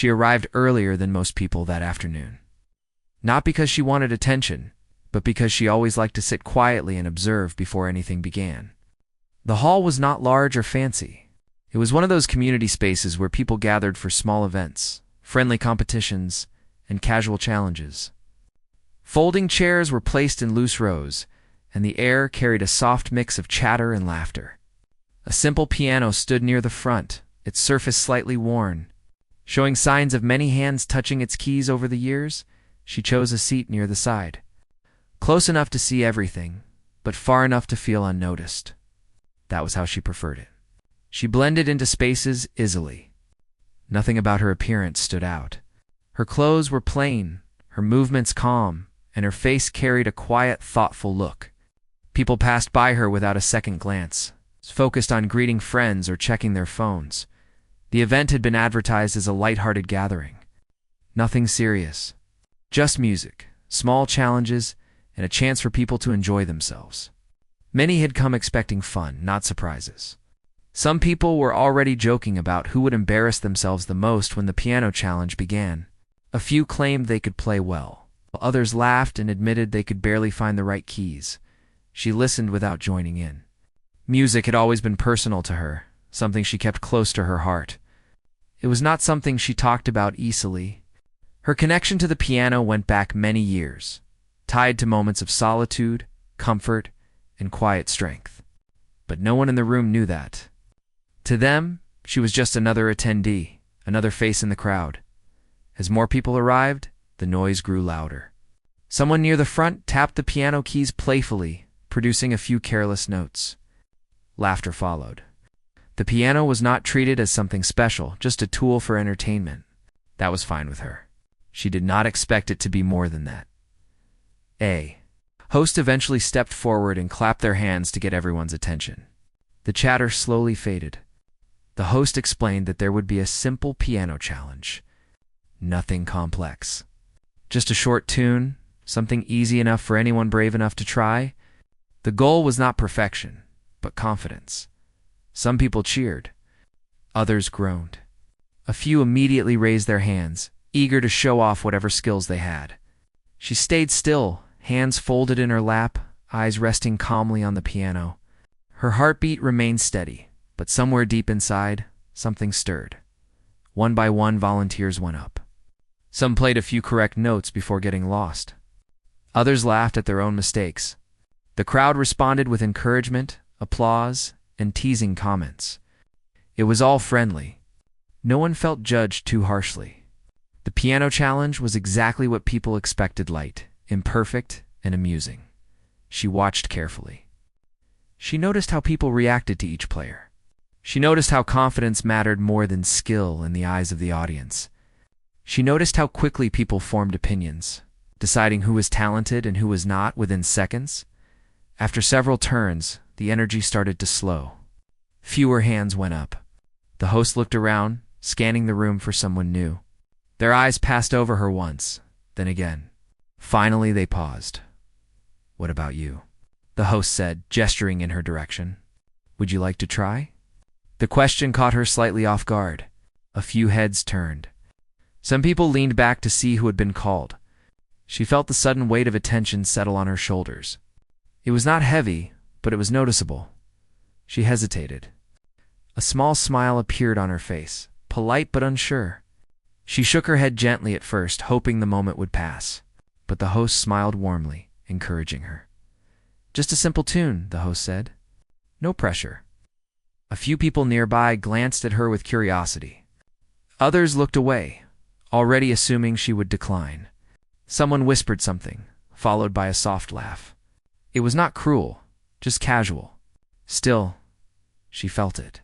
She arrived earlier than most people that afternoon. Not because she wanted attention, but because she always liked to sit quietly and observe before anything began. The hall was not large or fancy. It was one of those community spaces where people gathered for small events, friendly competitions, and casual challenges. Folding chairs were placed in loose rows, and the air carried a soft mix of chatter and laughter. A simple piano stood near the front, its surface slightly worn. Showing signs of many hands touching its keys over the years, she chose a seat near the side. Close enough to see everything, but far enough to feel unnoticed. That was how she preferred it. She blended into spaces easily. Nothing about her appearance stood out. Her clothes were plain, her movements calm, and her face carried a quiet, thoughtful look. People passed by her without a second glance, focused on greeting friends or checking their phones. The event had been advertised as a light-hearted gathering. Nothing serious. Just music, small challenges, and a chance for people to enjoy themselves. Many had come expecting fun, not surprises. Some people were already joking about who would embarrass themselves the most when the piano challenge began. A few claimed they could play well, while others laughed and admitted they could barely find the right keys. She listened without joining in. Music had always been personal to her, something she kept close to her heart. It was not something she talked about easily. Her connection to the piano went back many years, tied to moments of solitude, comfort, and quiet strength. But no one in the room knew that. To them, she was just another attendee, another face in the crowd. As more people arrived, the noise grew louder. Someone near the front tapped the piano keys playfully, producing a few careless notes. Laughter followed. The piano was not treated as something special, just a tool for entertainment. That was fine with her. She did not expect it to be more than that. A host eventually stepped forward and clapped their hands to get everyone's attention. The chatter slowly faded. The host explained that there would be a simple piano challenge. Nothing complex. Just a short tune, something easy enough for anyone brave enough to try. The goal was not perfection, but confidence. Some people cheered. Others groaned. A few immediately raised their hands, eager to show off whatever skills they had. She stayed still, hands folded in her lap, eyes resting calmly on the piano. Her heartbeat remained steady, but somewhere deep inside, something stirred. One by one, volunteers went up. Some played a few correct notes before getting lost. Others laughed at their own mistakes. The crowd responded with encouragement, applause, and teasing comments. It was all friendly. No one felt judged too harshly. The piano challenge was exactly what people expected: light, imperfect, and amusing. She watched carefully. She noticed how people reacted to each player. She noticed how confidence mattered more than skill in the eyes of the audience. She noticed how quickly people formed opinions, deciding who was talented and who was not within seconds. After several turns, the energy started to slow. Fewer hands went up. The host looked around, scanning the room for someone new. Their eyes passed over her once, then again. Finally, they paused. "What about you?" the host said, gesturing in her direction. "Would you like to try?" The question caught her slightly off guard. A few heads turned. Some people leaned back to see who had been called. She felt the sudden weight of attention settle on her shoulders. It was not heavy, but it was noticeable. She hesitated. A small smile appeared on her face, polite but unsure. She shook her head gently at first, hoping the moment would pass. But the host smiled warmly, encouraging her. "Just a simple tune," the host said. "No pressure." A few people nearby glanced at her with curiosity. Others looked away, already assuming she would decline. Someone whispered something, followed by a soft laugh. It was not cruel, just casual. Still, she felt it.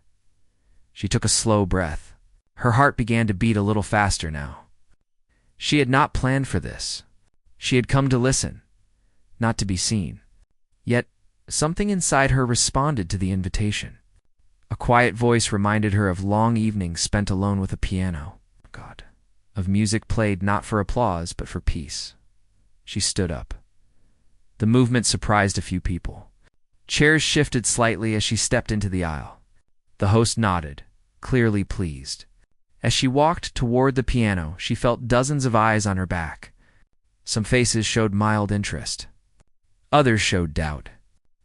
She took a slow breath. Her heart began to beat a little faster now. She had not planned for this. She had come to listen, not to be seen. Yet, something inside her responded to the invitation. A quiet voice reminded her of long evenings spent alone with a piano. God. Of music played not for applause, but for peace. She stood up. The movement surprised a few people. Chairs shifted slightly as she stepped into the aisle. The host nodded, clearly pleased. As she walked toward the piano, she felt dozens of eyes on her back. Some faces showed mild interest. Others showed doubt.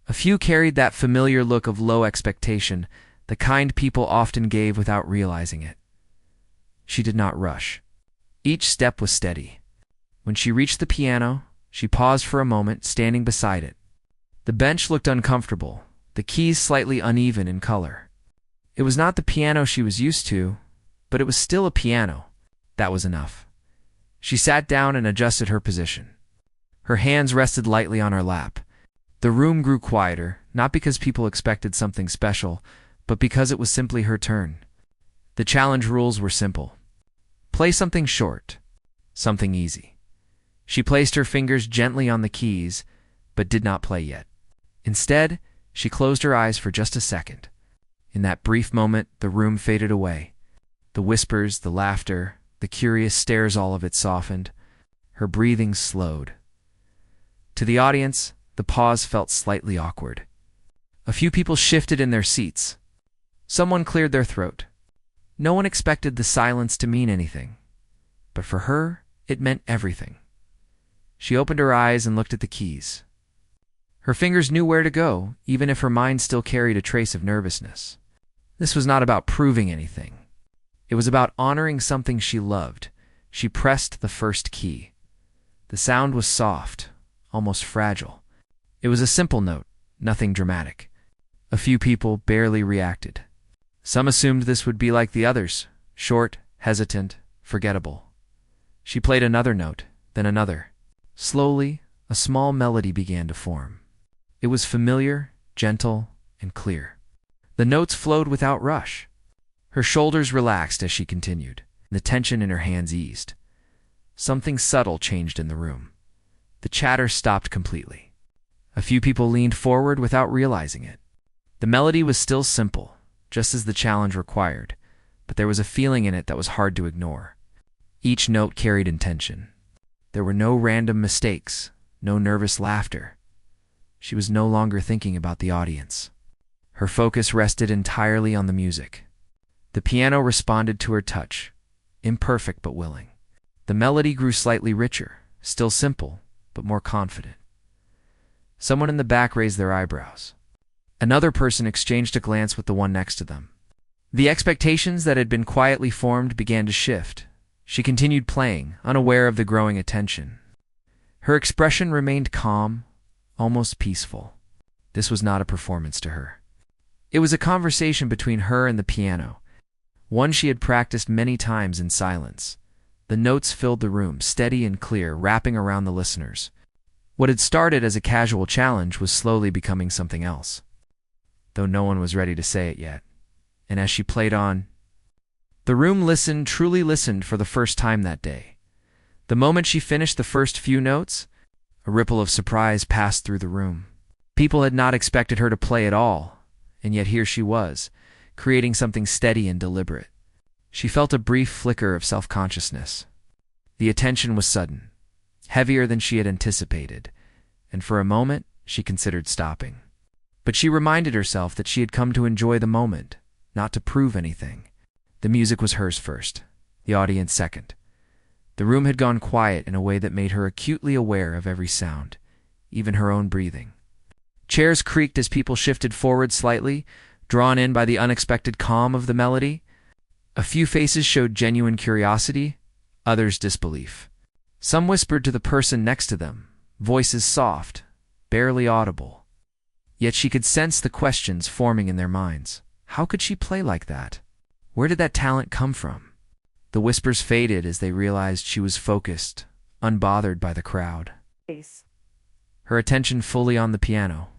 A few carried that familiar look of low expectation, the kind people often gave without realizing it. She did not rush. Each step was steady. When she reached the piano, she paused for a moment, standing beside it. The bench looked uncomfortable, the keys slightly uneven in color. It was not the piano she was used to, but it was still a piano. That was enough. She sat down and adjusted her position. Her hands rested lightly on her lap. The room grew quieter, not because people expected something special, but because it was simply her turn. The challenge rules were simple. Play something short, something easy. She placed her fingers gently on the keys, but did not play yet. Instead, she closed her eyes for just a second. In that brief moment, the room faded away. The whispers, the laughter, the curious stares, all of it softened. Her breathing slowed. To the audience, the pause felt slightly awkward. A few people shifted in their seats. Someone cleared their throat. No one expected the silence to mean anything, but for her, it meant everything. She opened her eyes and looked at the keys. Her fingers knew where to go, even if her mind still carried a trace of nervousness. This was not about proving anything. It was about honoring something she loved. She pressed the first key. The sound was soft, almost fragile. It was a simple note, nothing dramatic. A few people barely reacted. Some assumed this would be like the others, short, hesitant, forgettable. She played another note, then another. Slowly, a small melody began to form. It was familiar, gentle, and clear. The notes flowed without rush. Her shoulders relaxed as she continued. The tension in her hands eased. Something subtle changed in the room. The chatter stopped completely. A few people leaned forward without realizing it. The melody was still simple, just as the challenge required, but there was a feeling in it that was hard to ignore. Each note carried intention. There were no random mistakes, no nervous laughter. She was no longer thinking about the audience. Her focus rested entirely on the music. The piano responded to her touch, imperfect but willing. The melody grew slightly richer, still simple, but more confident. Someone in the back raised their eyebrows. Another person exchanged a glance with the one next to them. The expectations that had been quietly formed began to shift. She continued playing, unaware of the growing attention. Her expression remained calm, almost peaceful. This was not a performance to her. It was a conversation between her and the piano, one she had practiced many times in silence. The notes filled the room, steady and clear, wrapping around the listeners. What had started as a casual challenge was slowly becoming something else, though no one was ready to say it yet. And as she played on, the room listened, truly listened for the first time that day. The moment she finished the first few notes, a ripple of surprise passed through the room. People had not expected her to play at all, and yet here she was, creating something steady and deliberate. She felt a brief flicker of self-consciousness. The attention was sudden, heavier than she had anticipated, and for a moment she considered stopping. But she reminded herself that she had come to enjoy the moment, not to prove anything. The music was hers first, the audience second. The room had gone quiet in a way that made her acutely aware of every sound, even her own breathing. Chairs creaked as people shifted forward slightly, drawn in by the unexpected calm of the melody. A few faces showed genuine curiosity, others disbelief. Some whispered to the person next to them, voices soft, barely audible. Yet she could sense the questions forming in their minds. How could she play like that? Where did that talent come from? The whispers faded as they realized she was focused, unbothered by the crowd. Her attention fully on the piano.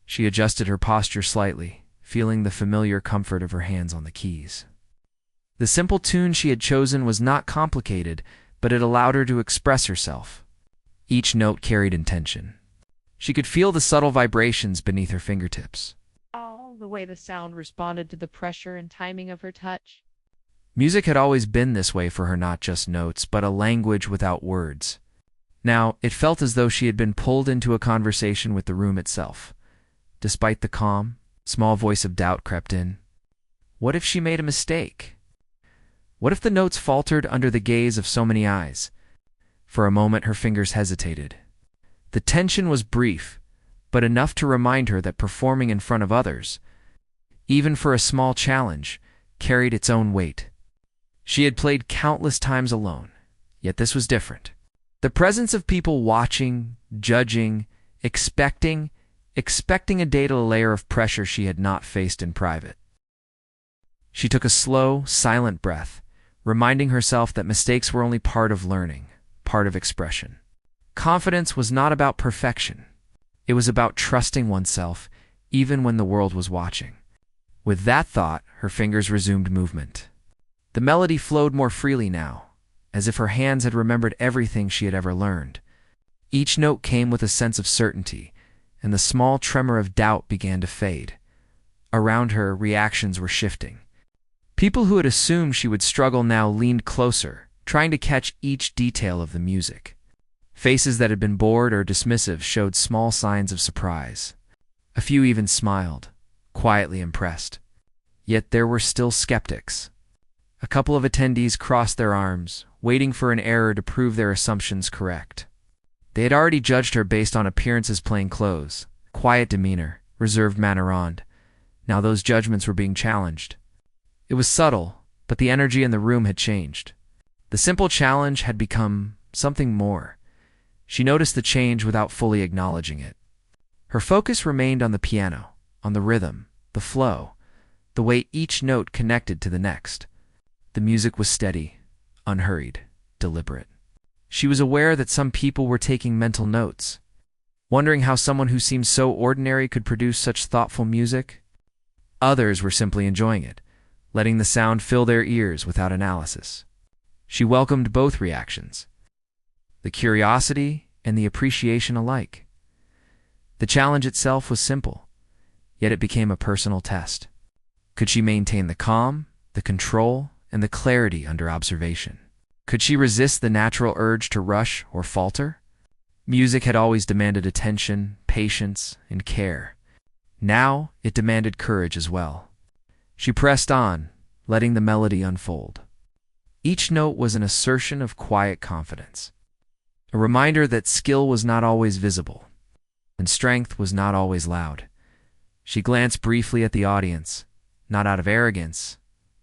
She adjusted her posture slightly, feeling the familiar comfort of her hands on the keys. The simple tune she had chosen was not complicated, but it allowed her to express herself. Each note carried intention. She could feel the subtle vibrations beneath her fingertips. All the way the sound responded to the pressure and timing of her touch. Music had always been this way for her, not just notes, but a language without words. Now, it felt as though she had been pulled into a conversation with the room itself. Despite the calm, small voice of doubt crept in. What if she made a mistake? What if the notes faltered under the gaze of so many eyes? For a moment her fingers hesitated. The tension was brief, but enough to remind her that performing in front of others, even for a small challenge, carried its own weight. She had played countless times alone, yet this was different. The presence of people watching, judging, expecting added a layer of pressure she had not faced in private. She took a slow, silent breath, reminding herself that mistakes were only part of learning, part of expression. Confidence was not about perfection. It was about trusting oneself, even when the world was watching. With that thought, her fingers resumed movement. The melody flowed more freely now, as if her hands had remembered everything she had ever learned. Each note came with a sense of certainty, and the small tremor of doubt began to fade. Around her, reactions were shifting. People who had assumed she would struggle now leaned closer, trying to catch each detail of the music. Faces that had been bored or dismissive showed small signs of surprise. A few even smiled, quietly impressed. Yet there were still skeptics. A couple of attendees crossed their arms, waiting for an error to prove their assumptions correct. They had already judged her based on appearances, plain clothes, quiet demeanor, reserved mannerand. Now those judgments were being challenged. It was subtle, but the energy in the room had changed. The simple challenge had become something more. She noticed the change without fully acknowledging it. Her focus remained on the piano, on the rhythm, the flow, the way each note connected to the next. The music was steady, unhurried, deliberate. She was aware that some people were taking mental notes, wondering how someone who seemed so ordinary could produce such thoughtful music. Others were simply enjoying it, letting the sound fill their ears without analysis. She welcomed both reactions, the curiosity and the appreciation alike. The challenge itself was simple, yet it became a personal test. Could she maintain the calm, the control, and the clarity under observation? Could she resist the natural urge to rush or falter? Music had always demanded attention, patience, and care. Now it demanded courage as well. She pressed on, letting the melody unfold. Each note was an assertion of quiet confidence, a reminder that skill was not always visible, and strength was not always loud. She glanced briefly at the audience, not out of arrogance,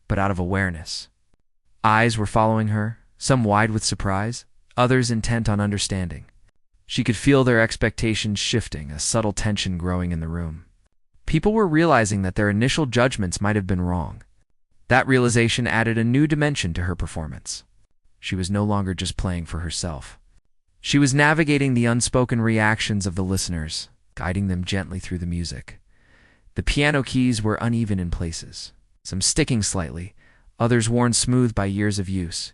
but out of awareness. Eyes were following her, some wide with surprise, others intent on understanding. She could feel their expectations shifting, a subtle tension growing in the room. People were realizing that their initial judgments might have been wrong. That realization added a new dimension to her performance. She was no longer just playing for herself. She was navigating the unspoken reactions of the listeners, guiding them gently through the music. The piano keys were uneven in places, some sticking slightly, others worn smooth by years of use.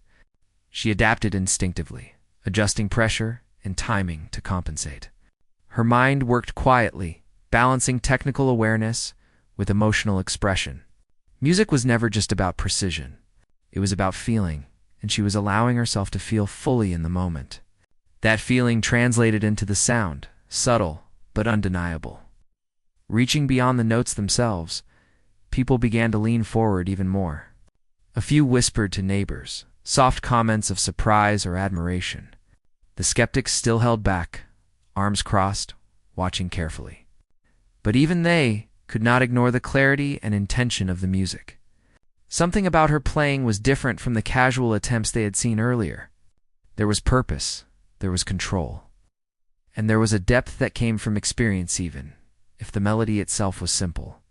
She adapted instinctively, adjusting pressure and timing to compensate. Her mind worked quietly, balancing technical awareness with emotional expression. Music was never just about precision. It was about feeling, and she was allowing herself to feel fully in the moment. That feeling translated into the sound, subtle but undeniable. Reaching beyond the notes themselves, people began to lean forward even more. A few whispered to neighbors, soft comments of surprise or admiration. The skeptics still held back, arms crossed, watching carefully. But even they could not ignore the clarity and intention of the music. Something about her playing was different from the casual attempts they had seen earlier. There was purpose, there was control, and there was a depth that came from experience even, if the melody itself was simple.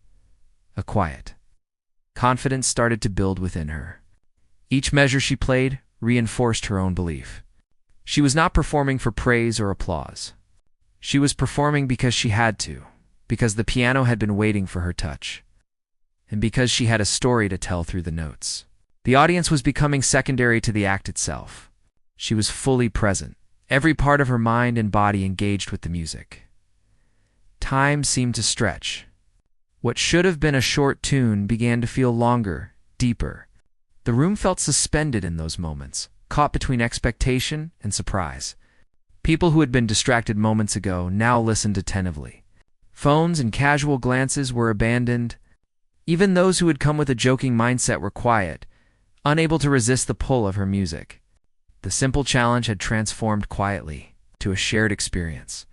A quiet confidence started to build within her. Each measure she played reinforced her own belief. She was not performing for praise or applause. She was performing because she had to, because the piano had been waiting for her touch, and because she had a story to tell through the notes. The audience was becoming secondary to the act itself. She was fully present, every part of her mind and body engaged with the music. Time seemed to stretch. What should have been a short tune began to feel longer, deeper. The room felt suspended in those moments, caught between expectation and surprise. People who had been distracted moments ago now listened attentively. Phones and casual glances were abandoned. Even those who had come with a joking mindset were quiet, unable to resist the pull of her music. The simple challenge had transformed quietly to a shared experience.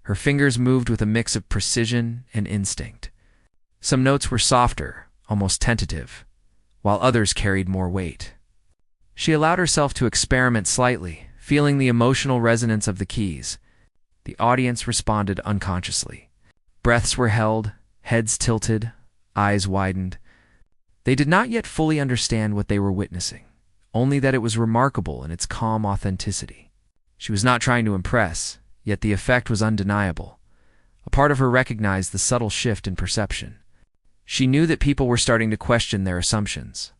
Her fingers moved with a mix of precision and instinct. Some notes were softer, almost tentative, while others carried more weight. She allowed herself to experiment slightly, feeling the emotional resonance of the keys. The audience responded unconsciously. Breaths were held, heads tilted, eyes widened. They did not yet fully understand what they were witnessing, only that it was remarkable in its calm authenticity. She was not trying to impress, yet the effect was undeniable. A part of her recognized the subtle shift in perception. She knew that people were starting to question their assumptions.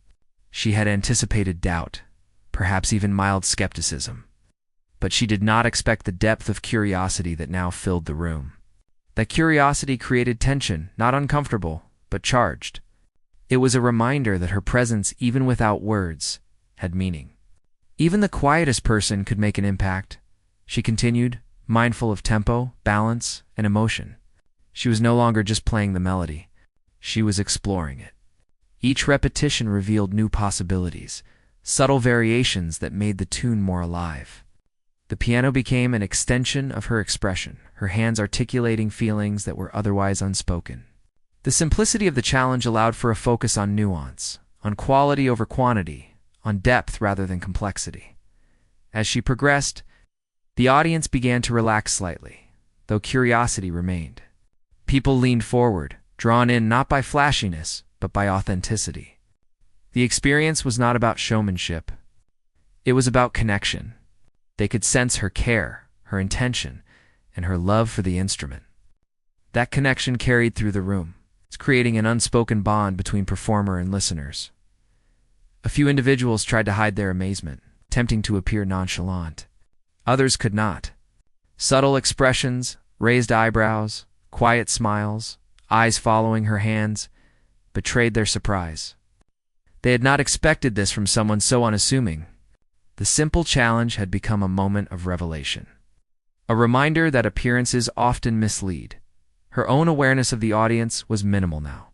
She had anticipated doubt, perhaps even mild skepticism. But she did not expect the depth of curiosity that now filled the room. That curiosity created tension, not uncomfortable, but charged. It was a reminder that her presence, even without words, had meaning. Even the quietest person could make an impact, she continued, mindful of tempo, balance, and emotion. She was no longer just playing the melody. She was exploring it. Each repetition revealed new possibilities, subtle variations that made the tune more alive. The piano became an extension of her expression, her hands articulating feelings that were otherwise unspoken. The simplicity of the challenge allowed for a focus on nuance, on quality over quantity, on depth rather than complexity. As she progressed, the audience began to relax slightly, though curiosity remained. People leaned forward, drawn in not by flashiness, but by authenticity. The experience was not about showmanship. It was about connection. They could sense her care, her intention, and her love for the instrument. That connection carried through the room, creating an unspoken bond between performer and listeners. A few individuals tried to hide their amazement, attempting to appear nonchalant. Others could not. Subtle expressions, raised eyebrows, quiet smiles, eyes following her hands, betrayed their surprise. They had not expected this from someone so unassuming. The simple challenge had become a moment of revelation. A reminder that appearances often mislead. Her own awareness of the audience was minimal now.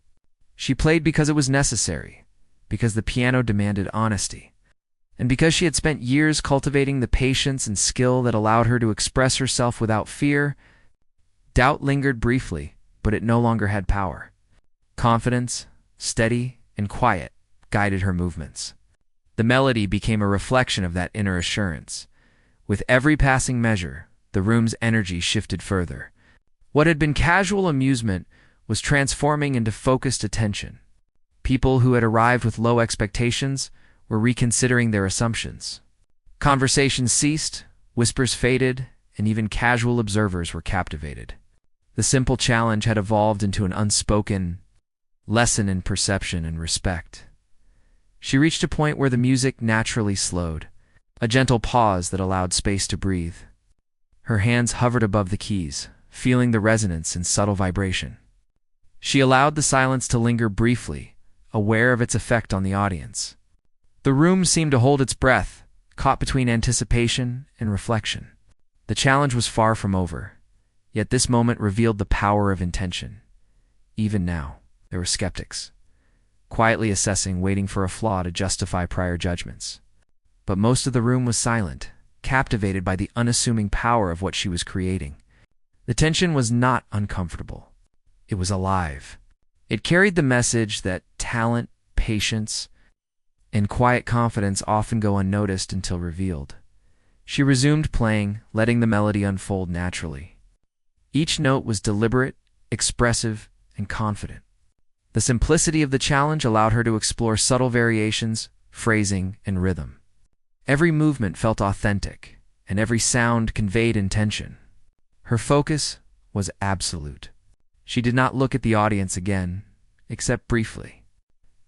She played because it was necessary, because the piano demanded honesty, and because she had spent years cultivating the patience and skill that allowed her to express herself without fear. Doubt lingered briefly, but it no longer had power. Confidence, steady and quiet, guided her movements. The melody became a reflection of that inner assurance. With every passing measure, the room's energy shifted further. What had been casual amusement was transforming into focused attention. People who had arrived with low expectations were reconsidering their assumptions. Conversations ceased, whispers faded, and even casual observers were captivated. The simple challenge had evolved into an unspoken lesson in perception and respect. She reached a point where the music naturally slowed, a gentle pause that allowed space to breathe. Her hands hovered above the keys, feeling the resonance and subtle vibration. She allowed the silence to linger briefly, aware of its effect on the audience. The room seemed to hold its breath, caught between anticipation and reflection. The challenge was far from over, yet this moment revealed the power of intention. Even now, there were skeptics, quietly assessing, waiting for a flaw to justify prior judgments. But most of the room was silent, captivated by the unassuming power of what she was creating. The tension was not uncomfortable. It was alive. It carried the message that talent, patience, and quiet confidence often go unnoticed until revealed. She resumed playing, letting the melody unfold naturally. Each note was deliberate, expressive, and confident. The simplicity of the challenge allowed her to explore subtle variations, phrasing, and rhythm. Every movement felt authentic, and every sound conveyed intention. Her focus was absolute. She did not look at the audience again, except briefly,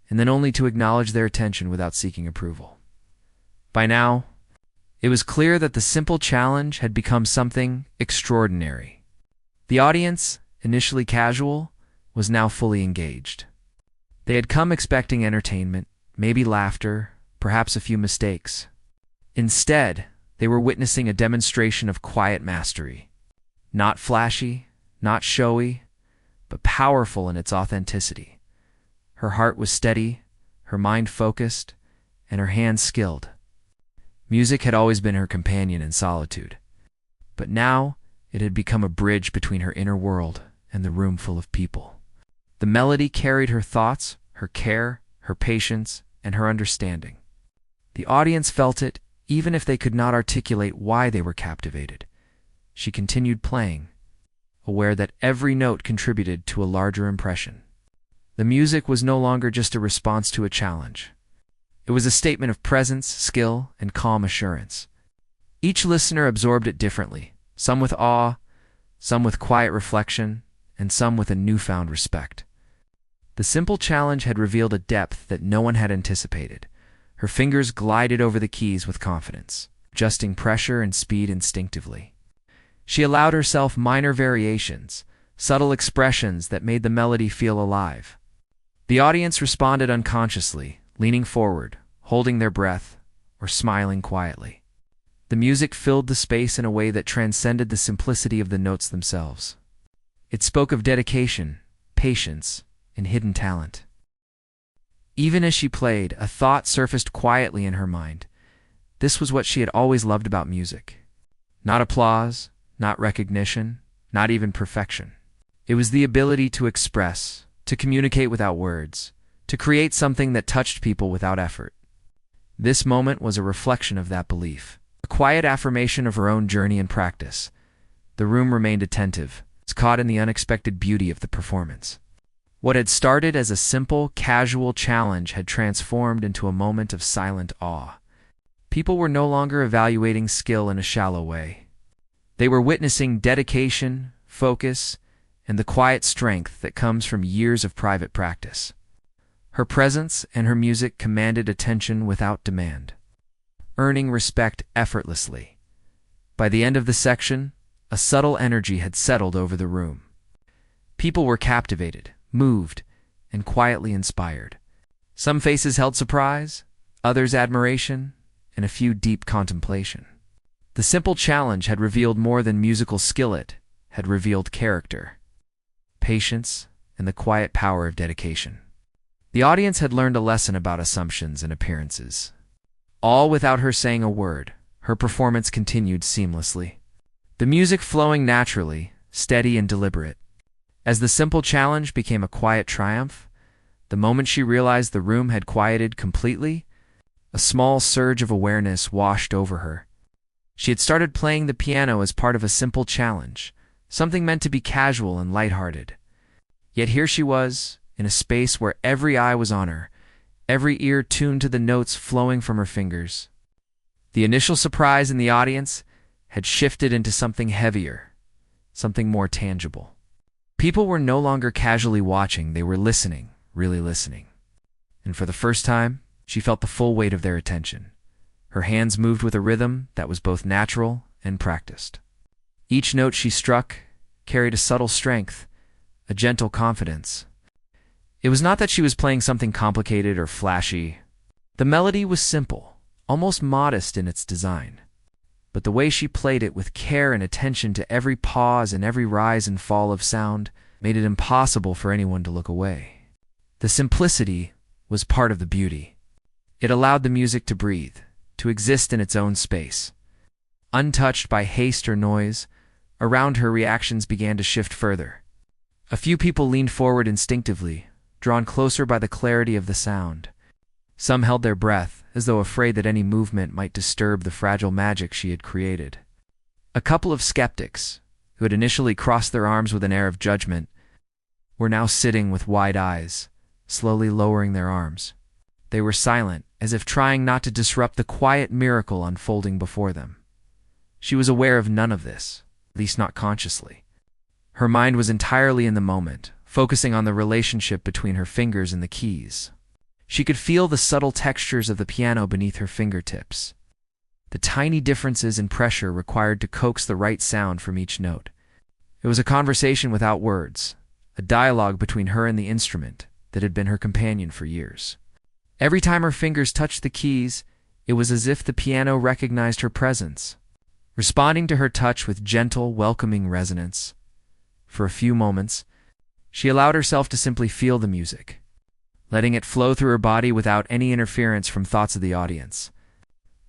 and then only to acknowledge their attention without seeking approval. By now, it was clear that the simple challenge had become something extraordinary. The audience, initially casual, was now fully engaged. They had come expecting entertainment, maybe laughter, perhaps a few mistakes. Instead, they were witnessing a demonstration of quiet mastery. Not flashy, not showy, but powerful in its authenticity. Her heart was steady, her mind focused, and her hands skilled. Music had always been her companion in solitude, but now it had become a bridge between her inner world and the room full of people. The melody carried her thoughts, her care, her patience, and her understanding. The audience felt it, even if they could not articulate why they were captivated. She continued playing, aware that every note contributed to a larger impression. The music was no longer just a response to a challenge. It was a statement of presence, skill, and calm assurance. Each listener absorbed it differently, some with awe, some with quiet reflection, and some with a newfound respect. The simple challenge had revealed a depth that no one had anticipated. Her fingers glided over the keys with confidence, adjusting pressure and speed instinctively. She allowed herself minor variations, subtle expressions that made the melody feel alive. The audience responded unconsciously, leaning forward, holding their breath, or smiling quietly. The music filled the space in a way that transcended the simplicity of the notes themselves. It spoke of dedication, patience, and hidden talent. Even as she played, a thought surfaced quietly in her mind. This was what she had always loved about music. Not applause, not recognition, not even perfection. It was the ability to express, to communicate without words, to create something that touched people without effort. This moment was a reflection of that belief, a quiet affirmation of her own journey and practice. The room remained attentive, caught in the unexpected beauty of the performance. What had started as a simple, casual challenge had transformed into a moment of silent awe. People were no longer evaluating skill in a shallow way. They were witnessing dedication, focus, and the quiet strength that comes from years of private practice. Her presence and her music commanded attention without demand, earning respect effortlessly. By the end of the section, a subtle energy had settled over the room. People were captivated, moved, and quietly inspired. Some faces held surprise, others admiration, and a few deep contemplation. The simple challenge had revealed more than musical skill. It had revealed character, patience, and the quiet power of dedication. The audience had learned a lesson about assumptions and appearances. All without her saying a word, her performance continued seamlessly. The music flowing naturally, steady and deliberate. As the simple challenge became a quiet triumph, the moment she realized the room had quieted completely, a small surge of awareness washed over her. She had started playing the piano as part of a simple challenge, something meant to be casual and lighthearted. Yet here she was, in a space where every eye was on her, every ear tuned to the notes flowing from her fingers. The initial surprise in the audience had shifted into something heavier, something more tangible. People were no longer casually watching, they were listening, really listening. And for the first time, she felt the full weight of their attention. Her hands moved with a rhythm that was both natural and practiced. Each note she struck carried a subtle strength, a gentle confidence. It was not that she was playing something complicated or flashy. The melody was simple, almost modest in its design. But the way she played it with care and attention to every pause and every rise and fall of sound made it impossible for anyone to look away. The simplicity was part of the beauty. It allowed the music to breathe, to exist in its own space. Untouched by haste or noise, around her reactions began to shift further. A few people leaned forward instinctively, drawn closer by the clarity of the sound. Some held their breath, as though afraid that any movement might disturb the fragile magic she had created. A couple of skeptics, who had initially crossed their arms with an air of judgment, were now sitting with wide eyes, slowly lowering their arms. They were silent, as if trying not to disrupt the quiet miracle unfolding before them. She was aware of none of this, at least not consciously. Her mind was entirely in the moment, focusing on the relationship between her fingers and the keys. She could feel the subtle textures of the piano beneath her fingertips, the tiny differences in pressure required to coax the right sound from each note. It was a conversation without words, a dialogue between her and the instrument that had been her companion for years. Every time her fingers touched the keys, it was as if the piano recognized her presence, responding to her touch with gentle, welcoming resonance. For a few moments, she allowed herself to simply feel the music, letting it flow through her body without any interference from thoughts of the audience.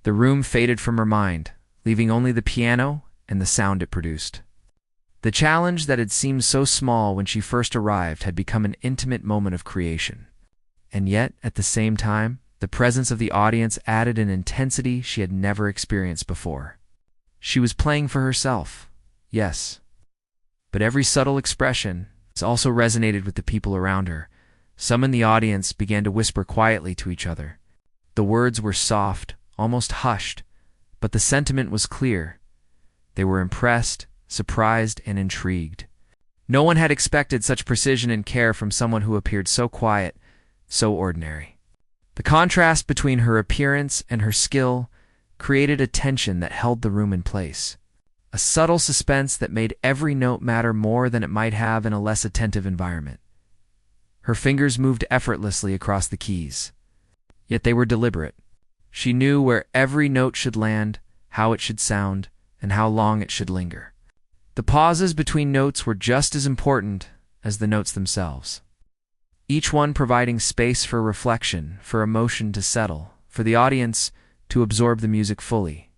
The room faded from her mind, leaving only the piano and the sound it produced. The challenge that had seemed so small when she first arrived had become an intimate moment of creation. And yet, at the same time, the presence of the audience added an intensity she had never experienced before. She was playing for herself, yes, but every subtle expression also resonated with the people around her. Some in the audience began to whisper quietly to each other. The words were soft, almost hushed, but the sentiment was clear. They were impressed, surprised, and intrigued. No one had expected such precision and care from someone who appeared so quiet, so ordinary. The contrast between her appearance and her skill created a tension that held the room in place, a subtle suspense that made every note matter more than it might have in a less attentive environment. Her fingers moved effortlessly across the keys, yet they were deliberate. She knew where every note should land, how it should sound, and how long it should linger. The pauses between notes were just as important as the notes themselves, each one providing space for reflection, for emotion to settle, for the audience to absorb the music fully.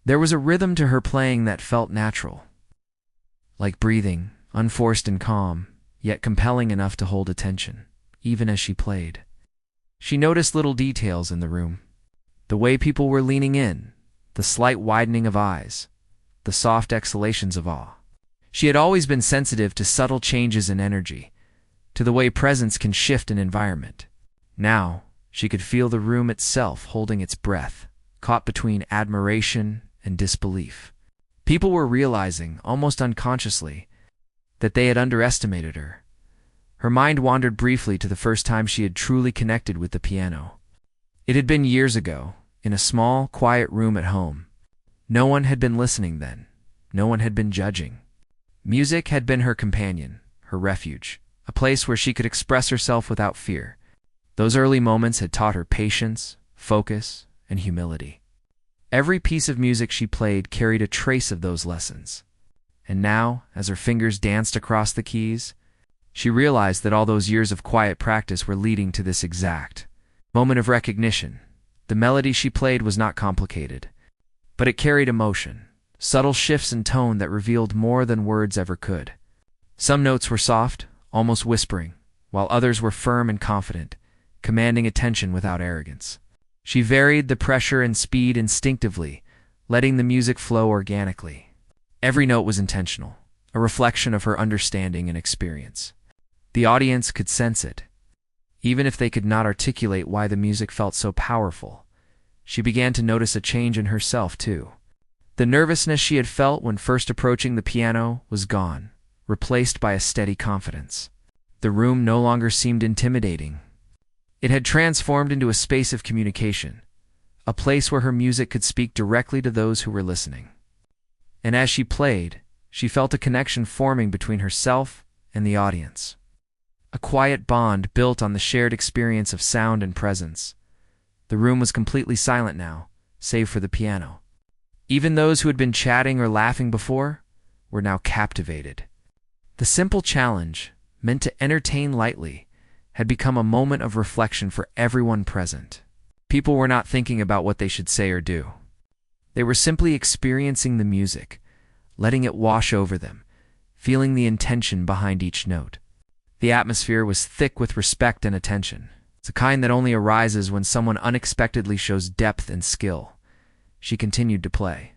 There was a rhythm to her playing that felt natural, like breathing, unforced and calm, yet compelling enough to hold attention, even as she played. She noticed little details in the room, the way people were leaning in, the slight widening of eyes, the soft exhalations of awe. She had always been sensitive to subtle changes in energy, to the way presence can shift an environment. Now, she could feel the room itself holding its breath, caught between admiration and disbelief. People were realizing, almost unconsciously, that they had underestimated her. Her mind wandered briefly to the first time she had truly connected with the piano. It had been years ago, in a small, quiet room at home. No one had been listening then. No one had been judging. Music had been her companion, her refuge, a place where she could express herself without fear. Those early moments had taught her patience, focus, and humility. Every piece of music she played carried a trace of those lessons. And now, as her fingers danced across the keys, she realized that all those years of quiet practice were leading to this exact moment of recognition. The melody she played was not complicated, but it carried emotion, subtle shifts in tone that revealed more than words ever could. Some notes were soft, almost whispering, while others were firm and confident, commanding attention without arrogance. She varied the pressure and speed instinctively, letting the music flow organically. Every note was intentional, a reflection of her understanding and experience. The audience could sense it. Even if they could not articulate why the music felt so powerful, she began to notice a change in herself, too. The nervousness she had felt when first approaching the piano was gone, replaced by a steady confidence. The room no longer seemed intimidating. It had transformed into a space of communication, a place where her music could speak directly to those who were listening. And as she played, she felt a connection forming between herself and the audience. A quiet bond built on the shared experience of sound and presence. The room was completely silent now, save for the piano. Even those who had been chatting or laughing before were now captivated. The simple challenge, meant to entertain lightly, had become a moment of reflection for everyone present. People were not thinking about what they should say or do. They were simply experiencing the music, letting it wash over them, feeling the intention behind each note. The atmosphere was thick with respect and attention. It's a kind that only arises when someone unexpectedly shows depth and skill. She continued to play,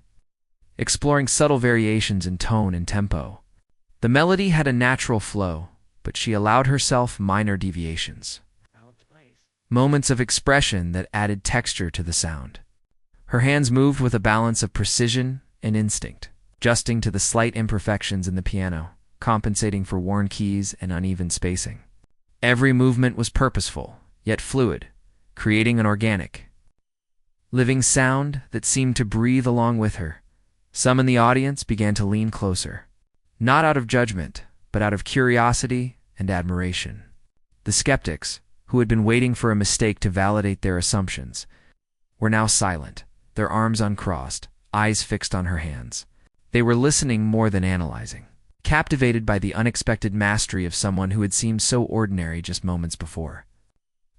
exploring subtle variations in tone and tempo. The melody had a natural flow, but she allowed herself minor deviations, moments of expression that added texture to the sound. Her hands moved with a balance of precision and instinct, adjusting to the slight imperfections in the piano, compensating for worn keys and uneven spacing. Every movement was purposeful, yet fluid, creating an organic, living sound that seemed to breathe along with her. Some in the audience began to lean closer, not out of judgment, but out of curiosity and admiration. The skeptics, who had been waiting for a mistake to validate their assumptions, were now silent, their arms uncrossed, eyes fixed on her hands. They were listening more than analyzing, captivated by the unexpected mastery of someone who had seemed so ordinary just moments before.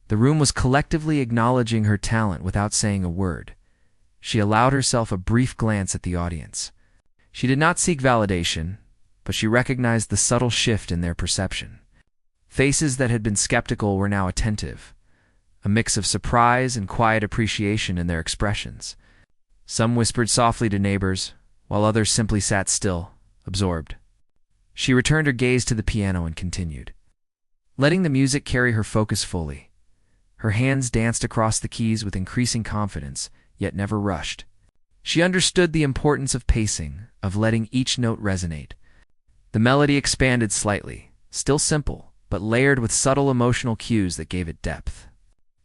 The room was collectively acknowledging her talent without saying a word. She allowed herself a brief glance at the audience. She did not seek validation, but she recognized the subtle shift in their perception. Faces that had been skeptical were now attentive, a mix of surprise and quiet appreciation in their expressions. Some whispered softly to neighbors, while others simply sat still, absorbed. She returned her gaze to the piano and continued, letting the music carry her focus fully. Her hands danced across the keys with increasing confidence, yet never rushed. She understood the importance of pacing, of letting each note resonate. The melody expanded slightly, still simple, but layered with subtle emotional cues that gave it depth.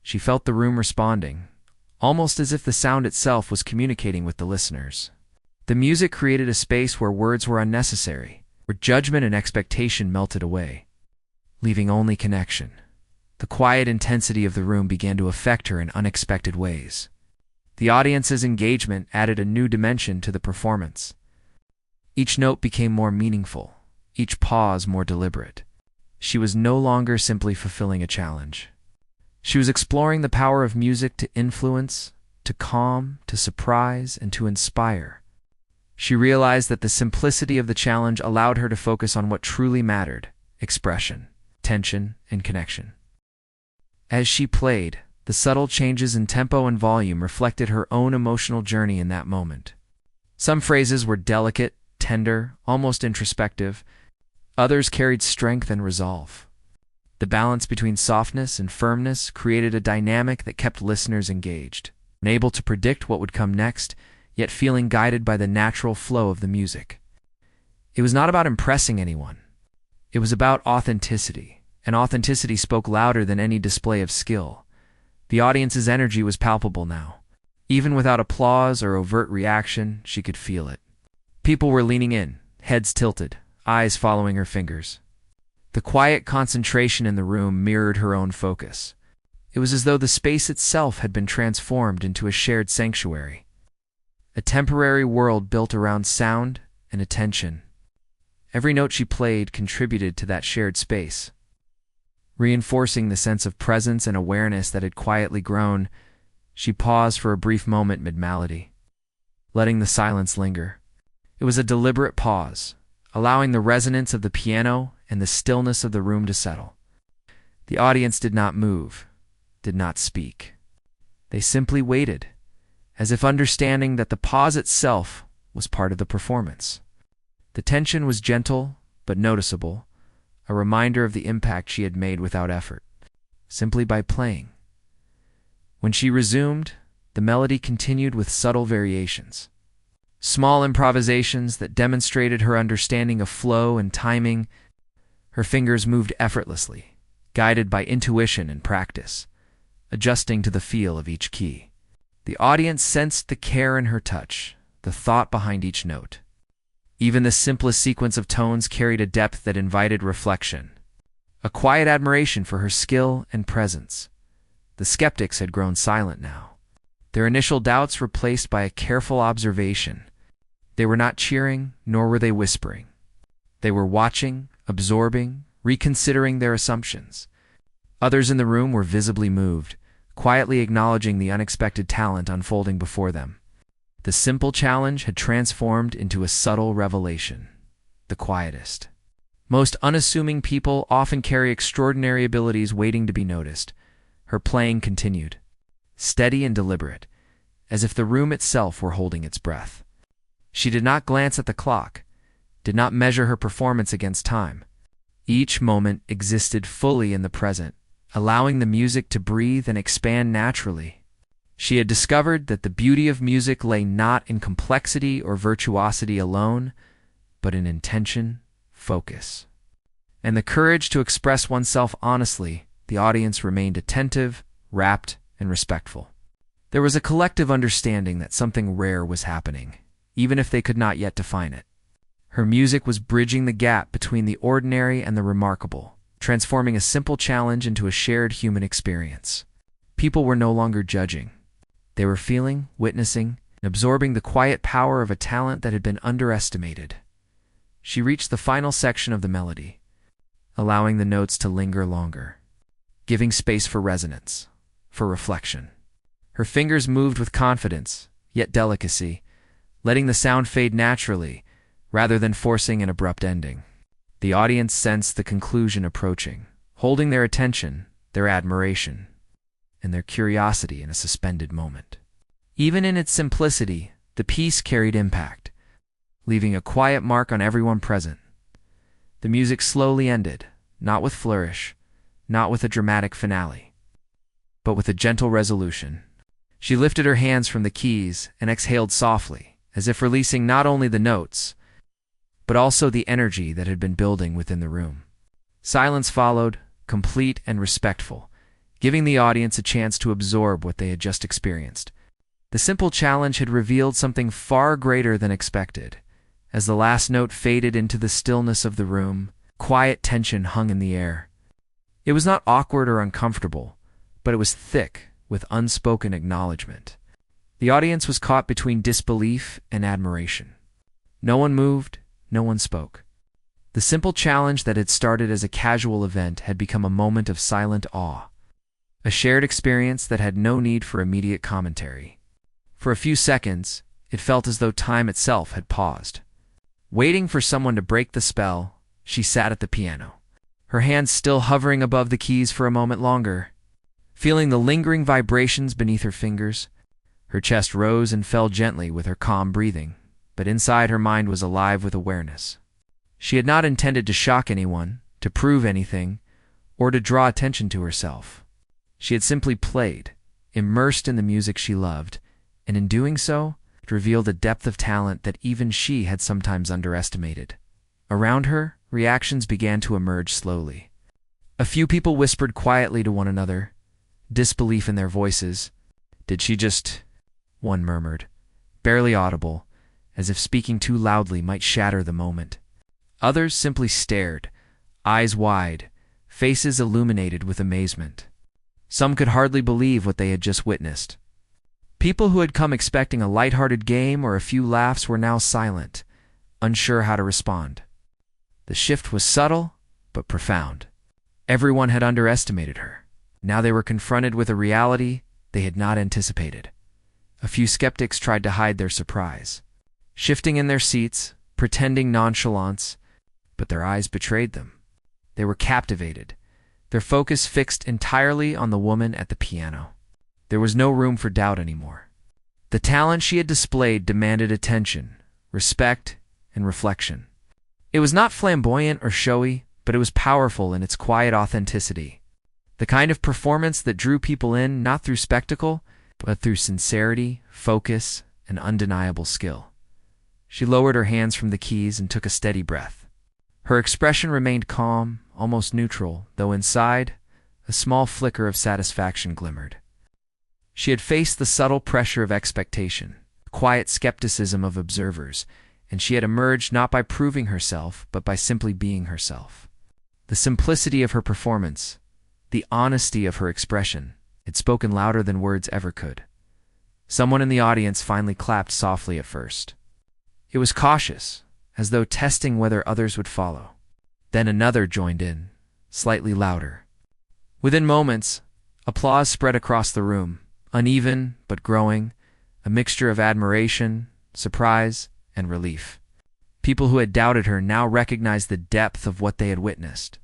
She felt the room responding, almost as if the sound itself was communicating with the listeners. The music created a space where words were unnecessary, where judgment and expectation melted away, leaving only connection. The quiet intensity of the room began to affect her in unexpected ways. The audience's engagement added a new dimension to the performance. Each note became more meaningful, each pause more deliberate. She was no longer simply fulfilling a challenge. She was exploring the power of music to influence, to calm, to surprise, and to inspire. She realized that the simplicity of the challenge allowed her to focus on what truly mattered: expression, tension, and connection. As she played, the subtle changes in tempo and volume reflected her own emotional journey in that moment. Some phrases were delicate, tender, almost introspective. Others carried strength and resolve. The balance between softness and firmness created a dynamic that kept listeners engaged, unable to predict what would come next, yet feeling guided by the natural flow of the music. It was not about impressing anyone. It was about authenticity, and authenticity spoke louder than any display of skill. The audience's energy was palpable now. Even without applause or overt reaction, she could feel it. People were leaning in, heads tilted, eyes following her fingers. The quiet concentration in the room mirrored her own focus. It was as though the space itself had been transformed into a shared sanctuary, a temporary world built around sound and attention. Every note she played contributed to that shared space, reinforcing the sense of presence and awareness that had quietly grown. She paused for a brief moment mid-melody, letting the silence linger. It was a deliberate pause, allowing the resonance of the piano and the stillness of the room to settle. The audience did not move, did not speak. They simply waited, as if understanding that the pause itself was part of the performance. The tension was gentle but noticeable, a reminder of the impact she had made without effort, simply by playing. When she resumed, the melody continued with subtle variations. Small improvisations that demonstrated her understanding of flow and timing. Her fingers moved effortlessly, guided by intuition and practice, adjusting to the feel of each key. The audience sensed the care in her touch, the thought behind each note. Even the simplest sequence of tones carried a depth that invited reflection, a quiet admiration for her skill and presence. The skeptics had grown silent now, their initial doubts replaced by a careful observation. They were not cheering, nor were they whispering. They were watching, absorbing, reconsidering their assumptions. Others in the room were visibly moved, quietly acknowledging the unexpected talent unfolding before them. The simple challenge had transformed into a subtle revelation, the quietest. Most unassuming people often carry extraordinary abilities waiting to be noticed. Her playing continued, steady and deliberate, as if the room itself were holding its breath. She did not glance at the clock, did not measure her performance against time. Each moment existed fully in the present, allowing the music to breathe and expand naturally. She had discovered that the beauty of music lay not in complexity or virtuosity alone, but in intention, focus, and the courage to express oneself honestly. The audience remained attentive, rapt, and respectful. There was a collective understanding that something rare was happening, even if they could not yet define it. Her music was bridging the gap between the ordinary and the remarkable, transforming a simple challenge into a shared human experience. People were no longer judging. They were feeling, witnessing, and absorbing the quiet power of a talent that had been underestimated. She reached the final section of the melody, allowing the notes to linger longer, giving space for resonance, for reflection. Her fingers moved with confidence, yet delicacy, letting the sound fade naturally, rather than forcing an abrupt ending. The audience sensed the conclusion approaching, holding their attention, their admiration, and their curiosity in a suspended moment. Even in its simplicity, the piece carried impact, leaving a quiet mark on everyone present. The music slowly ended, not with flourish, not with a dramatic finale, but with a gentle resolution. She lifted her hands from the keys and exhaled softly, as if releasing not only the notes, but also the energy that had been building within the room. Silence followed, complete and respectful, giving the audience a chance to absorb what they had just experienced. The simple challenge had revealed something far greater than expected. As the last note faded into the stillness of the room, quiet tension hung in the air. It was not awkward or uncomfortable, but it was thick with unspoken acknowledgement. The audience was caught between disbelief and admiration. No one moved, no one spoke. The simple challenge that had started as a casual event had become a moment of silent awe, a shared experience that had no need for immediate commentary. For a few seconds, it felt as though time itself had paused. Waiting for someone to break the spell, she sat at the piano, her hands still hovering above the keys for a moment longer. Feeling the lingering vibrations beneath her fingers, her chest rose and fell gently with her calm breathing, but inside her mind was alive with awareness. She had not intended to shock anyone, to prove anything, or to draw attention to herself. She had simply played, immersed in the music she loved, and in doing so, it revealed a depth of talent that even she had sometimes underestimated. Around her, reactions began to emerge slowly. A few people whispered quietly to one another, disbelief in their voices. "Did she just—" one murmured, barely audible, as if speaking too loudly might shatter the moment. Others simply stared, eyes wide, faces illuminated with amazement. Some could hardly believe what they had just witnessed. People who had come expecting a lighthearted game or a few laughs were now silent, unsure how to respond. The shift was subtle, but profound. Everyone had underestimated her. Now they were confronted with a reality they had not anticipated. A few skeptics tried to hide their surprise, shifting in their seats, pretending nonchalance, but their eyes betrayed them. They were captivated, their focus fixed entirely on the woman at the piano. There was no room for doubt anymore. The talent she had displayed demanded attention, respect, and reflection. It was not flamboyant or showy, but it was powerful in its quiet authenticity. The kind of performance that drew people in not through spectacle, but through sincerity, focus, and undeniable skill. She lowered her hands from the keys and took a steady breath. Her expression remained calm, almost neutral, though inside, a small flicker of satisfaction glimmered. She had faced the subtle pressure of expectation, the quiet skepticism of observers, and she had emerged not by proving herself, but by simply being herself. The simplicity of her performance, the honesty of her expression, had spoken louder than words ever could. Someone in the audience finally clapped softly at first. It was cautious, as though testing whether others would follow. Then another joined in, slightly louder. Within moments, applause spread across the room, uneven but growing, a mixture of admiration, surprise, and relief. People who had doubted her now recognized the depth of what they had witnessed,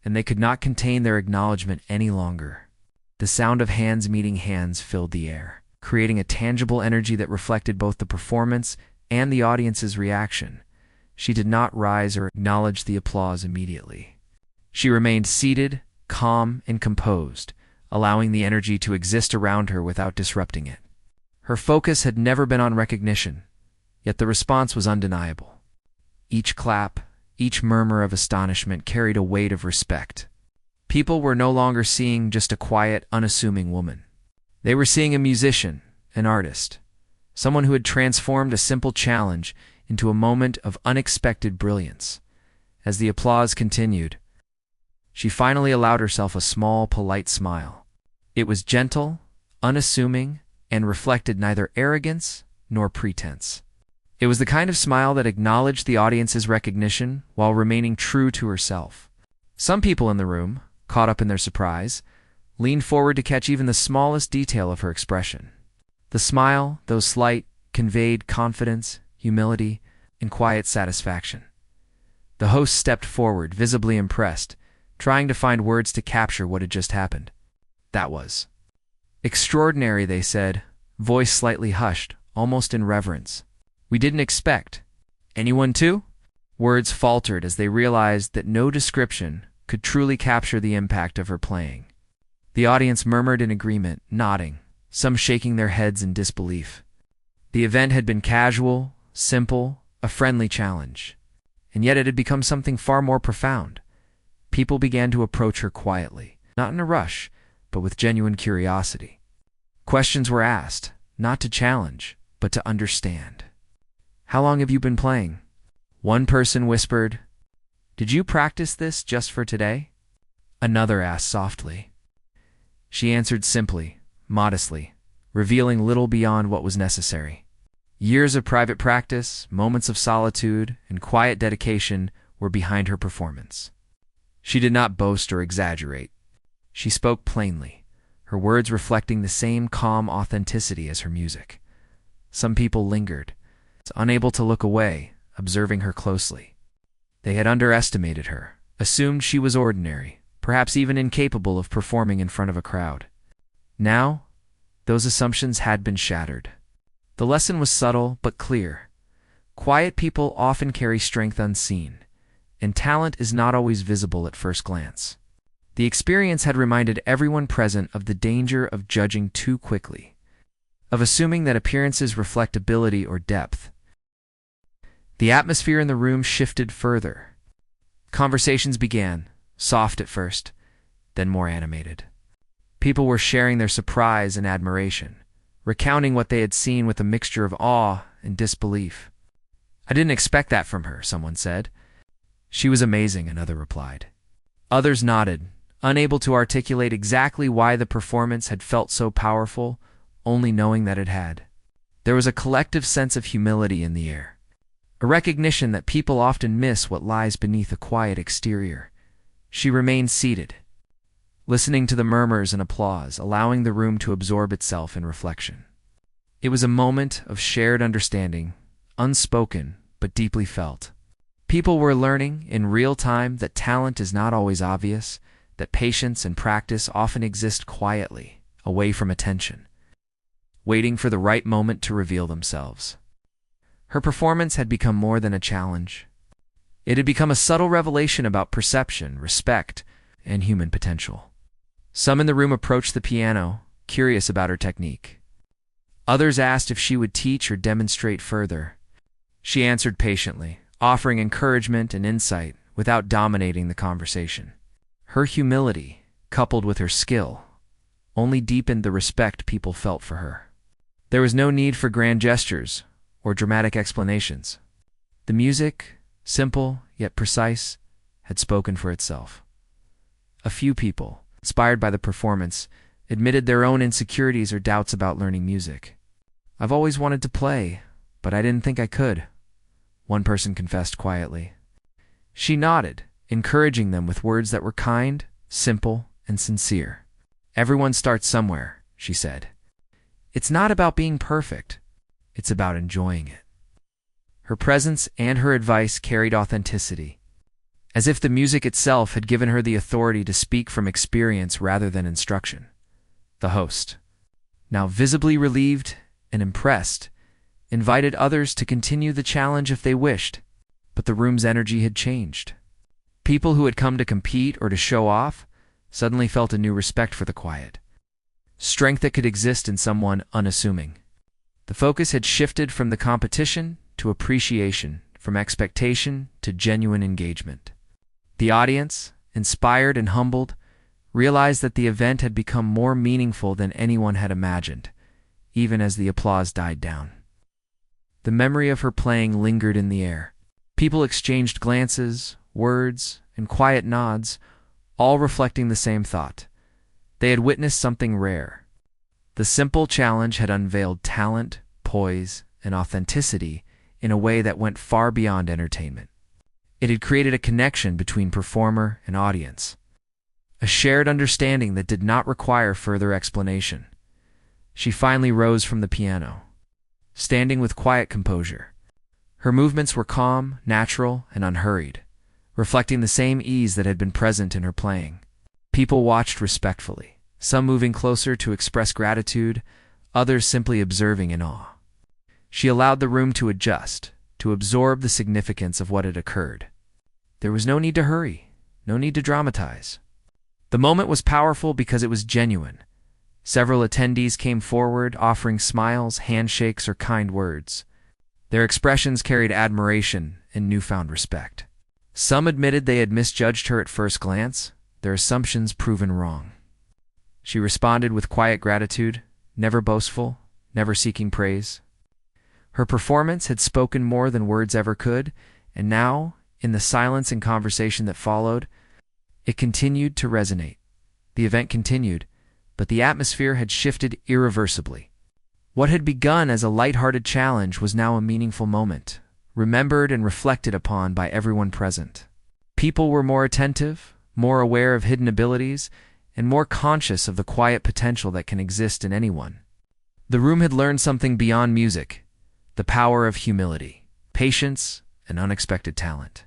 and they could not contain their acknowledgement any longer. The sound of hands meeting hands filled the air, creating a tangible energy that reflected both the performance and the audience's reaction. She did not rise or acknowledge the applause immediately. She remained seated, calm, and composed, allowing the energy to exist around her without disrupting it. Her focus had never been on recognition, yet the response was undeniable. Each clap, each murmur of astonishment carried a weight of respect. People were no longer seeing just a quiet, unassuming woman. They were seeing a musician, an artist, someone who had transformed a simple challenge into a moment of unexpected brilliance. As the applause continued, she finally allowed herself a small, polite smile. It was gentle, unassuming, and reflected neither arrogance nor pretense. It was the kind of smile that acknowledged the audience's recognition while remaining true to herself. Some people in the room, caught up in their surprise, leaned forward to catch even the smallest detail of her expression. The smile, though slight, conveyed confidence, humility, and quiet satisfaction. The host stepped forward, visibly impressed, trying to find words to capture what had just happened. That was extraordinary, they said, voice slightly hushed, almost in reverence. We didn't expect. Anyone too? Words faltered as they realized that no description could truly capture the impact of her playing. The audience murmured in agreement, nodding, some shaking their heads in disbelief. The event had been casual, simple, a friendly challenge, and yet it had become something far more profound. People began to approach her quietly, not in a rush, but with genuine curiosity. Questions were asked, not to challenge, but to understand. How long have you been playing? One person whispered, Did you practice this just for today? Another asked softly. She answered simply, modestly, revealing little beyond what was necessary. Years of private practice, moments of solitude, and quiet dedication were behind her performance. She did not boast or exaggerate. She spoke plainly, her words reflecting the same calm authenticity as her music. Some people lingered, unable to look away, observing her closely. They had underestimated her, assumed she was ordinary, perhaps even incapable of performing in front of a crowd. Now, those assumptions had been shattered. The lesson was subtle but clear. Quiet people often carry strength unseen, and talent is not always visible at first glance. The experience had reminded everyone present of the danger of judging too quickly, of assuming that appearances reflect ability or depth. The atmosphere in the room shifted further. Conversations began, soft at first, then more animated. People were sharing their surprise and admiration, recounting what they had seen with a mixture of awe and disbelief. I didn't expect that from her, someone said. She was amazing, another replied. Others nodded, unable to articulate exactly why the performance had felt so powerful, only knowing that it had. There was a collective sense of humility in the air, a recognition that people often miss what lies beneath a quiet exterior. She remained seated, listening to the murmurs and applause, allowing the room to absorb itself in reflection. It was a moment of shared understanding, unspoken but deeply felt. People were learning in real time that talent is not always obvious, that patience and practice often exist quietly, away from attention, waiting for the right moment to reveal themselves. Her performance had become more than a challenge. It had become a subtle revelation about perception, respect, and human potential. Some in the room approached the piano, curious about her technique. Others asked if she would teach or demonstrate further. She answered patiently, offering encouragement and insight without dominating the conversation. Her humility, coupled with her skill, only deepened the respect people felt for her. There was no need for grand gestures or dramatic explanations. The music, simple yet precise, had spoken for itself. A few people, inspired by the performance, admitted their own insecurities or doubts about learning music. I've always wanted to play, but I didn't think I could, one person confessed quietly. She nodded, encouraging them with words that were kind, simple, and sincere. Everyone starts somewhere, she said. It's not about being perfect. It's about enjoying it. Her presence and her advice carried authenticity, as if the music itself had given her the authority to speak from experience rather than instruction. The host, now visibly relieved and impressed, invited others to continue the challenge if they wished, but the room's energy had changed. People who had come to compete or to show off suddenly felt a new respect for the quiet, strength that could exist in someone unassuming. The focus had shifted from the competition to appreciation, from expectation to genuine engagement. The audience, inspired and humbled, realized that the event had become more meaningful than anyone had imagined, even as the applause died down. The memory of her playing lingered in the air. People exchanged glances, words, and quiet nods, all reflecting the same thought. They had witnessed something rare. The simple challenge had unveiled talent, poise, and authenticity in a way that went far beyond entertainment. It had created a connection between performer and audience, a shared understanding that did not require further explanation. She finally rose from the piano, standing with quiet composure. Her movements were calm, natural, and unhurried, reflecting the same ease that had been present in her playing. People watched respectfully, some moving closer to express gratitude, others simply observing in awe. She allowed the room to adjust, to absorb the significance of what had occurred. There was no need to hurry, no need to dramatize. The moment was powerful because it was genuine. Several attendees came forward, offering smiles, handshakes, or kind words. Their expressions carried admiration and newfound respect. Some admitted they had misjudged her at first glance, their assumptions proven wrong. She responded with quiet gratitude, never boastful, never seeking praise. Her performance had spoken more than words ever could, and now, in the silence and conversation that followed, it continued to resonate. The event continued, but the atmosphere had shifted irreversibly. What had begun as a light-hearted challenge was now a meaningful moment, remembered and reflected upon by everyone present. People were more attentive, more aware of hidden abilities, and more conscious of the quiet potential that can exist in anyone. The room had learned something beyond music, the power of humility, patience, and unexpected talent.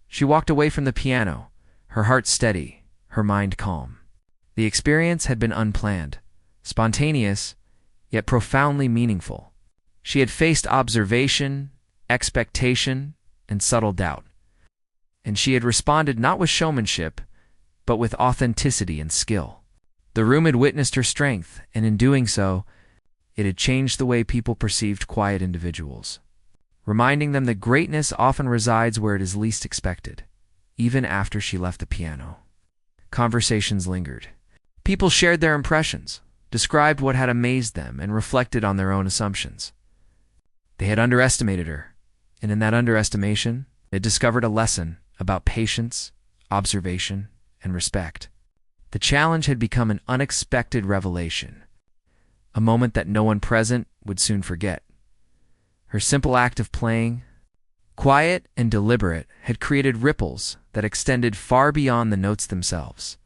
She walked away from the piano, her heart steady, her mind calm. The experience had been unplanned, spontaneous, yet profoundly meaningful. She had faced observation, expectation, and subtle doubt, and she had responded not with showmanship, but with authenticity and skill. The room had witnessed her strength, and in doing so, it had changed the way people perceived quiet individuals, reminding them that greatness often resides where it is least expected. Even after she left the piano, conversations lingered. People shared their impressions, described what had amazed them, and reflected on their own assumptions. They had underestimated her, and in that underestimation, they discovered a lesson about patience, observation, and respect. The challenge had become an unexpected revelation, a moment that no one present would soon forget. Her simple act of playing, quiet and deliberate, had created ripples that extended far beyond the notes themselves.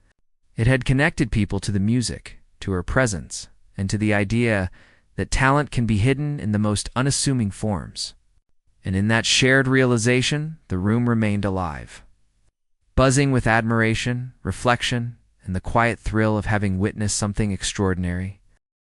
It had connected people to the music, to her presence, and to the idea that talent can be hidden in the most unassuming forms. And in that shared realization, the room remained alive, buzzing with admiration, reflection, and the quiet thrill of having witnessed something extraordinary.